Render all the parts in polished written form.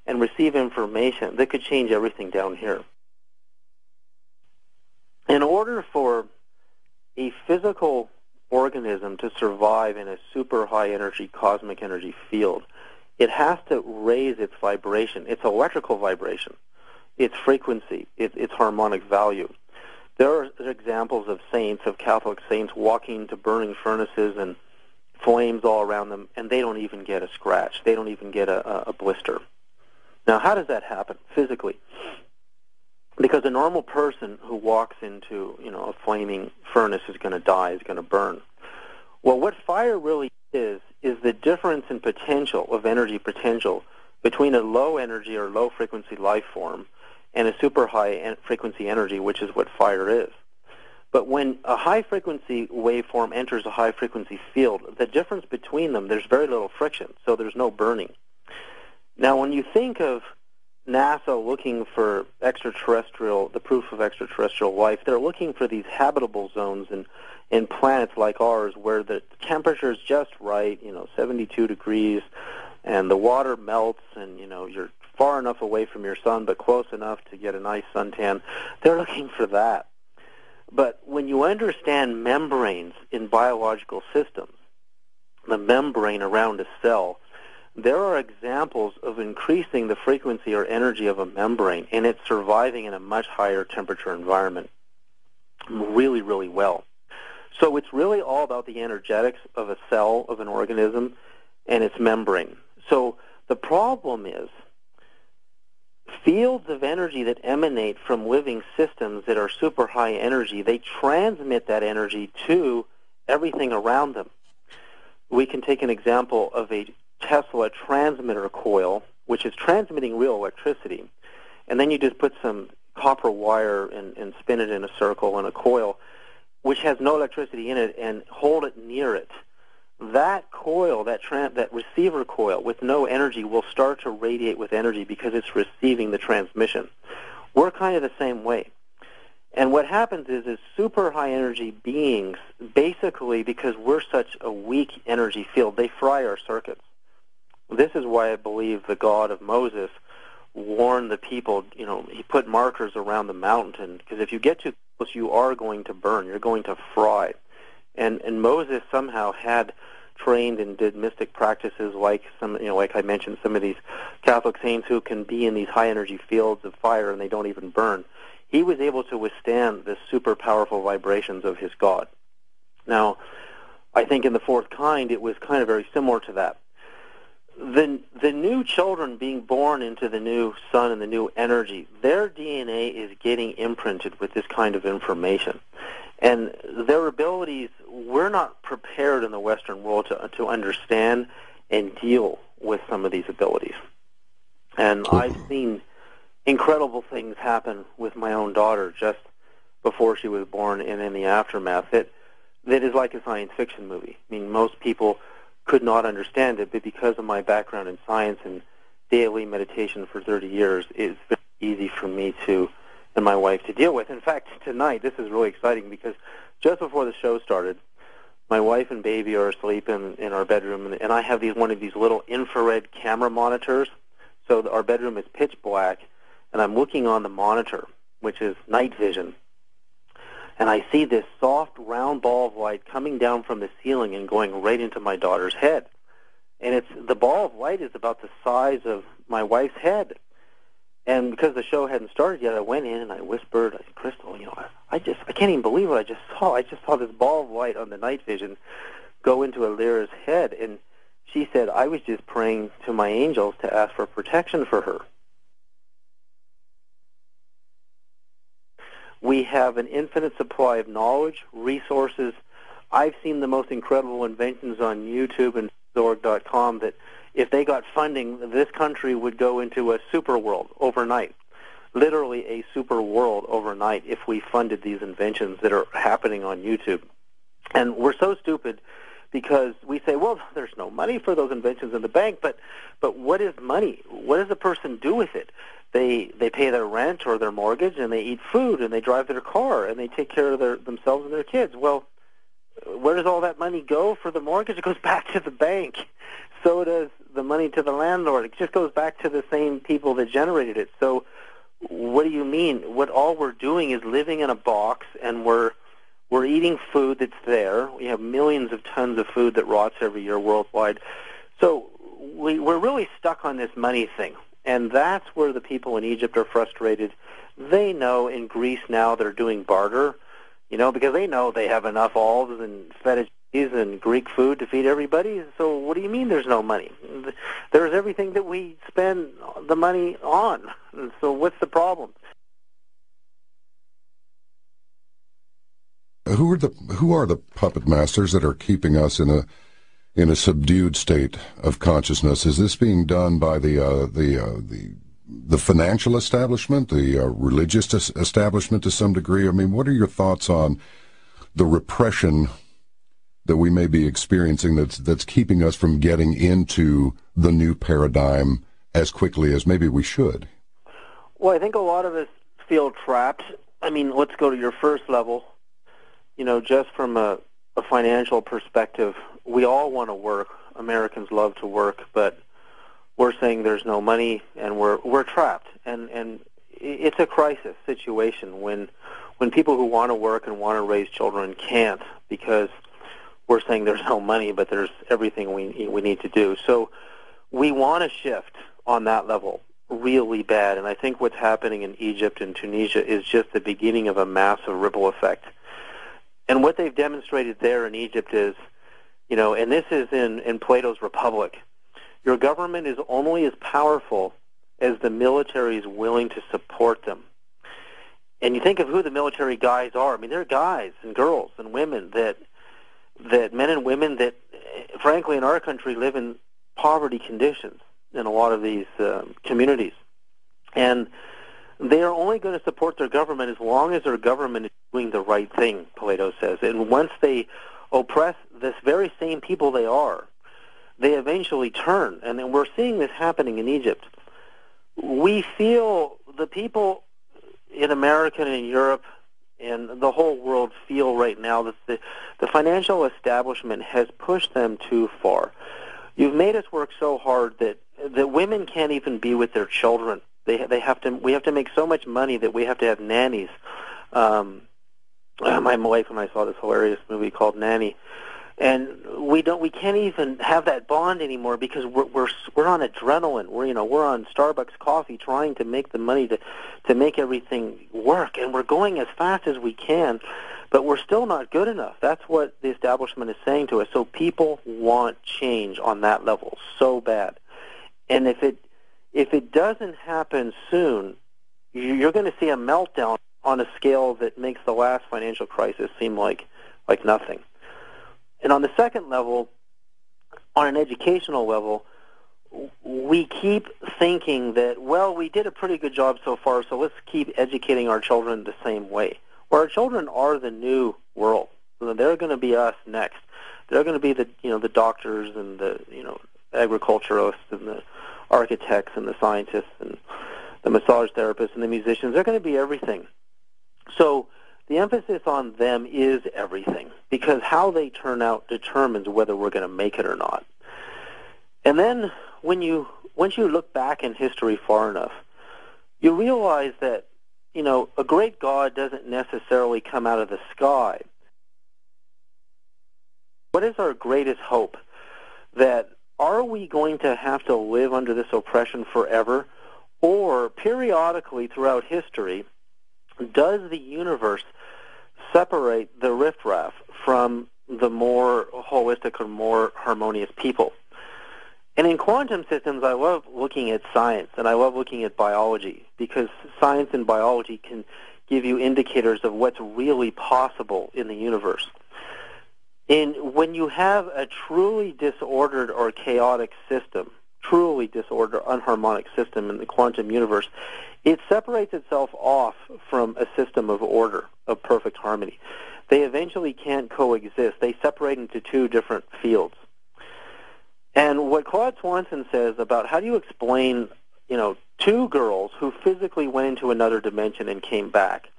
and receive information that could change everything down here. In order for a physical organism to survive in a super high energy cosmic energy field, it has to raise its vibration, its electrical vibration, its frequency, its harmonic value. There are examples of saints, of Catholic saints, walking into burning furnaces and flames all around them, and they don't even get a scratch. They don't even get a blister. Now, how does that happen physically? Because a normal person who walks into, a flaming furnace is going to die, is going to burn. Well, what fire really is the difference in potential, of energy potential, between a low energy or low frequency life form and a super high frequency energy, which is what fire is. But when a high frequency waveform enters a high frequency field, the difference between them, there's very little friction, so there's no burning. Now, when you think of NASA looking for the proof of extraterrestrial life, they're looking for these habitable zones in planets like ours where the temperature is just right, 72 degrees, and the water melts, and, you're far enough away from your sun but close enough to get a nice suntan. They're looking for that. But when you understand membranes in biological systems, the membrane around a cell, there are examples of increasing the frequency or energy of a membrane, and it's surviving in a much higher temperature environment really, really well. So it's really all about the energetics of a cell, of an organism, and its membrane. So the problem is fields of energy that emanate from living systems that are super high energy, they transmit that energy to everything around them. We can take an example of a Tesla transmitter coil, which is transmitting real electricity, and then you just put some copper wire and spin it in a circle in a coil, which has no electricity in it, and hold it near it. That coil, that receiver coil with no energy, will start to radiate with energy because it's receiving the transmission. We're kind of the same way. And what happens is super high energy beings, basically because we're such a weak energy field, they fry our circuits. This is why I believe the God of Moses warned the people, he put markers around the mountain, because if you get too close, you are going to burn, you're going to fry. And Moses somehow had trained and did mystic practices like like I mentioned, some of these Catholic saints who can be in these high energy fields of fire and they don't even burn. He was able to withstand the super powerful vibrations of his God. Now, I think in the fourth kind, it was kind of very similar to that. The new children being born into the new sun and the new energy, their DNA is getting imprinted with this kind of information. And their abilities, we're not prepared in the Western world to understand and deal with some of these abilities. And I've seen incredible things happen with my own daughter just before she was born and in the aftermath that is like a science fiction movie. I mean, most people could not understand it, but because of my background in science and daily meditation for 30 years, it's very easy for me and my wife to deal with. In fact, tonight, this is really exciting because just before the show started, my wife and baby are asleep in our bedroom, and I have one of these little infrared camera monitors. So our bedroom is pitch black, and I'm looking on the monitor, which is night vision, and I see this soft, round ball of light coming down from the ceiling and going right into my daughter's head. And the ball of light is about the size of my wife's head. And because the show hadn't started yet, I went in and I whispered, I said, Crystal, I can't even believe what I just saw. I just saw this ball of light on the night vision go into Alira's head. And she said, I was just praying to my angels to ask for protection for her. We have an infinite supply of knowledge, resources. I've seen the most incredible inventions on YouTube and Zorg.com that if they got funding, this country would go into a super world overnight, literally a super world overnight if we funded these inventions that are happening on YouTube. And we're so stupid because we say, well, there's no money for those inventions in the bank, but what is money? What does a person do with it? They pay their rent or their mortgage, and they eat food, and they drive their car, and they take care of themselves and their kids. Well, where does all that money go for the mortgage? It goes back to the bank. So does the money to the landlord. It just goes back to the same people that generated it. So what do you mean? What all we're doing is living in a box, and we're eating food that's there. We have millions of tons of food that rots every year worldwide. So we're really stuck on this money thing, and that's where the people in Egypt are frustrated. They know in Greece now they're doing barter, because they know they have enough olives and feta cheese and Greek food to feed everybody. So what do you mean there's no money? There's everything that we spend the money on. And so what's the problem? Who are the puppet masters that are keeping us in a subdued state of consciousness? Is this being done by the financial establishment, the religious establishment to some degree? I mean, what are your thoughts on the repression that we may be experiencing that's keeping us from getting into the new paradigm as quickly as maybe we should? Well, I think a lot of us feel trapped. I mean, let's go to your first level. Just from a financial perspective, we all want to work. Americans love to work, but we're saying there's no money, and we're trapped. And it's a crisis situation when people who want to work and want to raise children can't, because we're saying there's no money, but there's everything we need to do. So we want to shift on that level really bad. And I think what's happening in Egypt and Tunisia is just the beginning of a massive ripple effect. And what they've demonstrated there in Egypt is, and this is in Plato's Republic, your government is only as powerful as the military is willing to support them. And you think of who the military guys are. I mean, they're guys and girls and women that men and women that, frankly, in our country live in poverty conditions in a lot of these communities. And they are only going to support their government as long as their government is doing the right thing, Plato says. And once they oppress this very same people they eventually turn. And then we're seeing this happening in Egypt. We feel, the people in America and in Europe and the whole world feel right now that the financial establishment has pushed them too far. You've made us work so hard that women can't even be with their children. We have to make so much money that we have to have nannies. My wife and I saw this hilarious movie called Nanny, and we can't even have that bond anymore because we're on adrenaline. We're on Starbucks coffee trying to make the money to make everything work, and we're going as fast as we can, but we're still not good enough. That's what the establishment is saying to us. So people want change on that level so bad, and if it doesn't happen soon, you're going to see a meltdown on a scale that makes the last financial crisis seem like nothing. And on the second level, on an educational level, we keep thinking that, well, we did a pretty good job so far, so let's keep educating our children the same way. Well, our children are the new world. So they're going to be us next. They're going to be the doctors and the agriculturalists and the architects and the scientists and the massage therapists and the musicians. They're going to be everything. So the emphasis on them is everything, because how they turn out determines whether we're going to make it or not. And then once you look back in history far enough, you realize that, a great God doesn't necessarily come out of the sky. What is our greatest hope? That are we going to have to live under this oppression forever? Or periodically throughout history, does the universe separate the riffraff from the more holistic or more harmonious people? And in quantum systems, I love looking at science, and I love looking at biology, because science and biology can give you indicators of what's really possible in the universe. And when you have a truly disordered or chaotic system, truly disordered, unharmonic system in the quantum universe, it separates itself off from a system of order, of perfect harmony. They eventually can't coexist. They separate into two different fields. And what Claude Swanson says about how do you explain, two girls who physically went into another dimension and came back,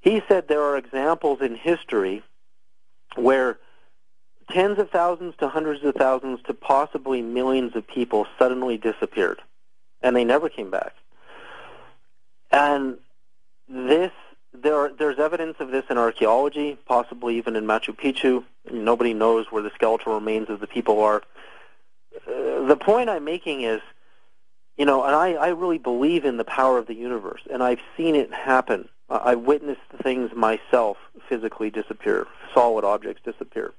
he said there are examples in history where tens of thousands to hundreds of thousands to possibly millions of people suddenly disappeared, and they never came back. And there's evidence of this in archaeology, possibly even in Machu Picchu. Nobody knows where the skeletal remains of the people are. The point I'm making is, and I really believe in the power of the universe, and I've seen it happen. I witnessed things myself physically disappear, solid objects disappear.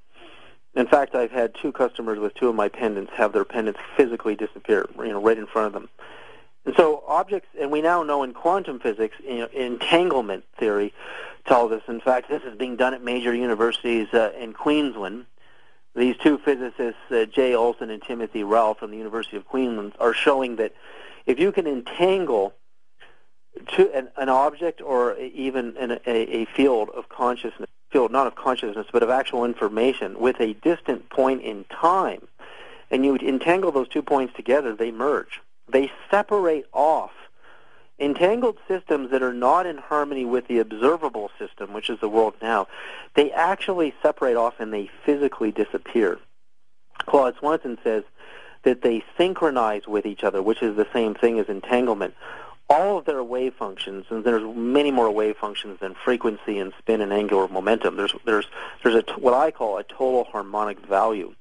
In fact, I've had 2 customers with 2 of my pendants have their pendants physically disappear, right in front of them. And so objects, and we now know in quantum physics, entanglement theory tells us, in fact, this is being done at major universities in Queensland. These 2 physicists, Jay Olson and Timothy Ralph from the University of Queensland, are showing that if you can entangle an object or even a field of consciousness, not of consciousness, but of actual information with a distant point in time, and you entangle those 2 points together, they merge. They separate off. Entangled systems that are not in harmony with the observable system, which is the world now, they actually separate off and they physically disappear. Claude Swanson says that they synchronize with each other, which is the same thing as entanglement. All of their wave functions, and there's many more wave functions than frequency and spin and angular momentum. There's what I call a total harmonic value.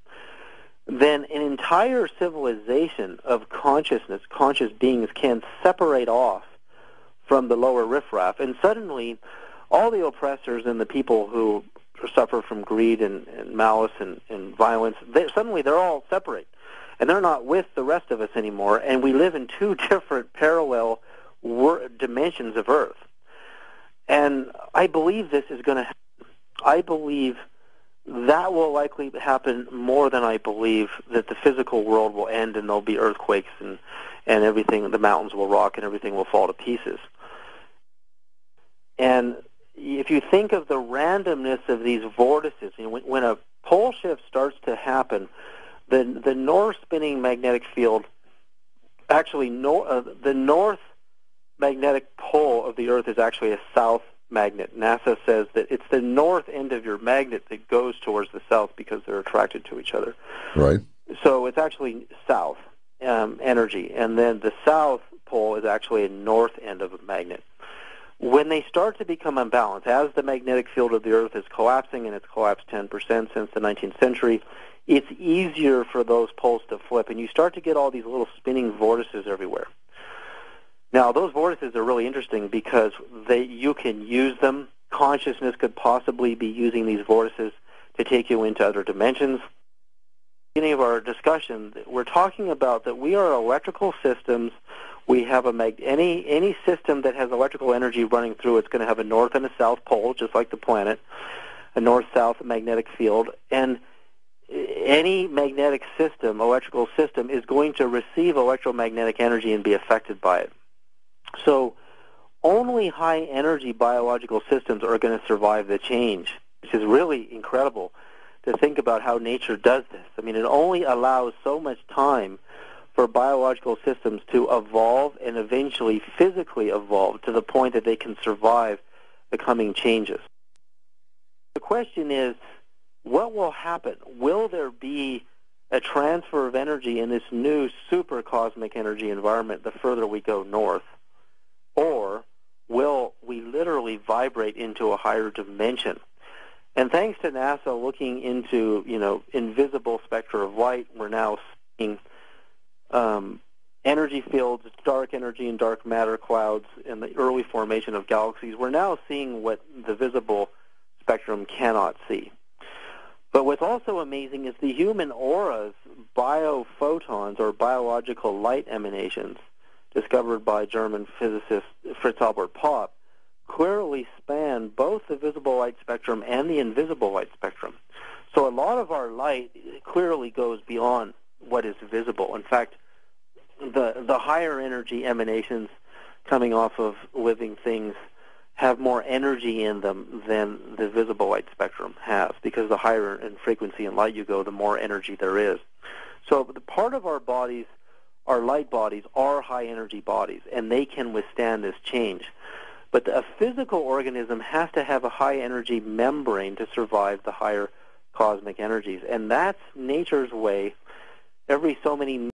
Then an entire civilization of consciousness, conscious beings, can separate off from the lower riffraff, and suddenly all the oppressors and the people who suffer from greed and malice and violence, suddenly they're all separate, and they're not with the rest of us anymore, and we live in 2 different parallel dimensions of Earth. And I believe this is going to happen. I believe that will likely happen more than I believe that the physical world will end and there'll be earthquakes and everything, the mountains will rock and everything will fall to pieces. And if you think of the randomness of these vortices, when a pole shift starts to happen, the north spinning magnetic field, actually the north magnetic pole of the Earth is actually a south magnet. NASA says that it's the north end of your magnet that goes towards the south because they're attracted to each other. Right. So it's actually south energy, and then the south pole is actually a north end of a magnet. When they start to become unbalanced, as the magnetic field of the Earth is collapsing, and it's collapsed 10% since the 19th century, it's easier for those poles to flip, and you start to get all these little spinning vortices everywhere. Now, those vortices are really interesting because you can use them. Consciousness could possibly be using these vortices to take you into other dimensions. At the beginning of our discussion, we're talking about that we are electrical systems. We have any system that has electrical energy running through it's going to have a north and a south pole, just like the planet, a north-south magnetic field. And any magnetic system, electrical system, is going to receive electromagnetic energy and be affected by it. So only high-energy biological systems are going to survive the change, which is really incredible to think about how nature does this. I mean, it only allows so much time for biological systems to evolve and eventually physically evolve to the point that they can survive the coming changes. The question is, what will happen? Will there be a transfer of energy in this new super cosmic energy environment the further we go north? Or will we literally vibrate into a higher dimension? And thanks to NASA looking into, invisible spectra of light, we're now seeing energy fields, dark energy and dark matter clouds, and the early formation of galaxies. We're now seeing what the visible spectrum cannot see. But what's also amazing is the human aura's biophotons, or biological light emanations, discovered by German physicist Fritz Albert Popp, clearly span both the visible light spectrum and the invisible light spectrum. So a lot of our light clearly goes beyond what is visible. In fact, the higher energy emanations coming off of living things have more energy in them than the visible light spectrum has, because the higher in frequency and light you go, the more energy there is. So the part of our bodies, our light bodies, are high-energy bodies, and they can withstand this change. But a physical organism has to have a high-energy membrane to survive the higher cosmic energies. And that's nature's way every so many